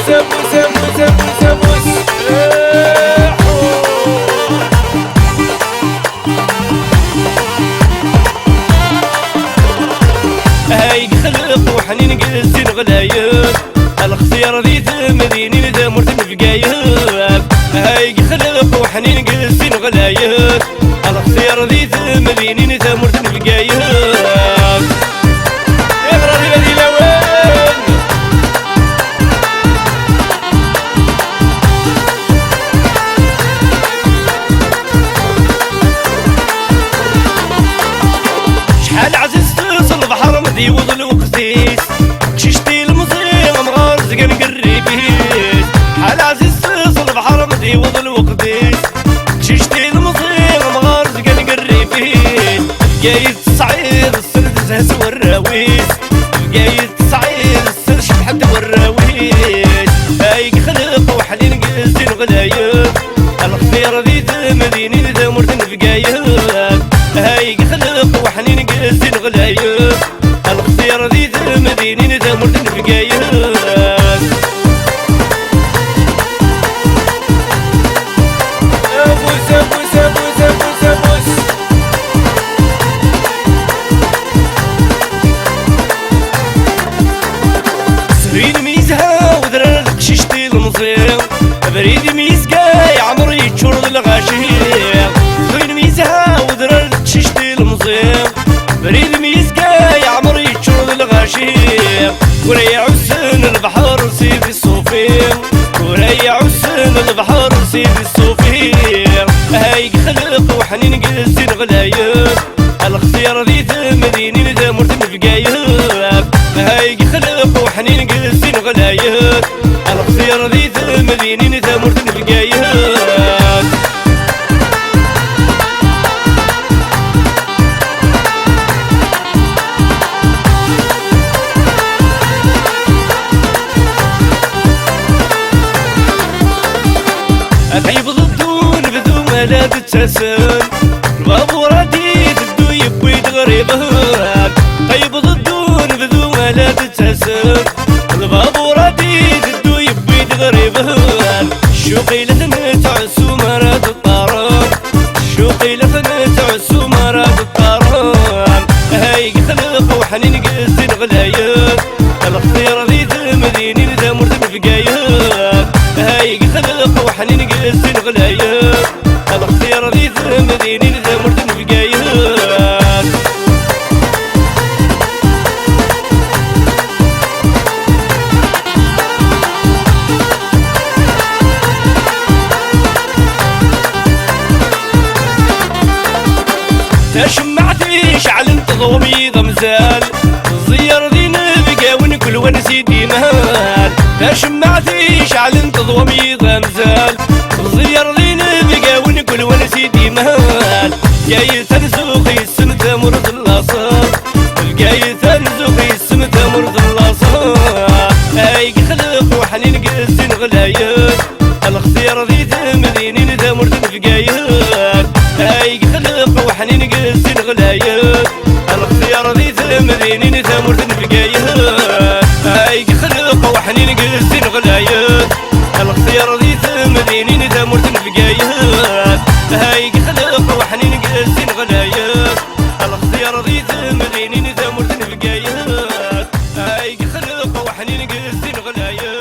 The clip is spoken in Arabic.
هاي خلق وحنين قلسين غلايب الاختيار ذي ثمديني ذا مرتن بقايب. هاي خلق وحنين قلسين غلايب الاختيار ذي ثمديني ذا مرتن بقايب. اغرى ذي لوين شحال عزيز تصل بحر مدي وظل وقتيس ششتي المصيغ مغارز كان قريبيس. حال عزيز تصل بحر مدي وظل وقتيس ششتي المصيغ مغارز كان قريبيس. بقايت صعيد السرد زهز والراويس بقايت صعيد السرد شبحد والراويس. هاي خلق وحنين قلسين غلايب الاختيار ذي ثمديني ذا مرتن بقايب. هاي خلق وحنين قلسين غلايب الاختيار ذي ثمديني ذا مرتن بقايب. سرين ميزها وذرارك ششتي المصير بريد ميزقاي عمري تشرد الغاشير. سرين ميزها وذرارك ششتي المصير بريد ميزقاي عمري تشرد الغاشير. وريع عسن البحر سيدي الصوفير وريع عسن البحر سيدي الصوفير. هاي خلق وحنين قلسين غلايب الاختيار ذي ثمديني ذا مرتن بقايب. هاي خلق وحنين قلسين غلايب الاختيار ذي ثمديني ذا مرتن بقايب. أبعيب ضدون بدون ملا تتسن البابور رديد بدو يبويد غريبه. طيب ضدون بدون ملا تتسن البابور رديد بدو يبويد غريبه. شوقي لثنت عسو مراد الطارم شوقي لثنت عسو مراد الطارم. هاي خلق وحنين قلسين غلايب الاختيار ذي ثمديني ذا مرتن بقايب. هاي خلق وحنين قلسين غلايب الاختيار ذي ثمديني ذا مرتن بقايب. تشمعتي شعل تضومي ضمزال الزيار ذي نبقى ونكل ونسيدي مهال. تشمعتي شعل تضومي ضمزال الزيار ذي نبقى ونكل ونسيدي مهال. جاي تنزوقي السمت مرض اللاصر الجاي تنزوقي السمت مرض اللاصر. هاي خلق وحنين قلسين غلايب الاختيار ذي ثمديني ذا مرتن بقايب. هاي خلق وحنين قلسين غلايب الاختيار ذي ثمديني ذا مرتن بقايب. هاي خلق وحنين قلسين غلايب الاختيار ذي ثمديني ذا مرتن بقايب. هاي خلق وحنين قلسين غلايب الاختيار ذي ثمديني ذا مرتن بقايب. هاي خلق وحنين قلسين غلايب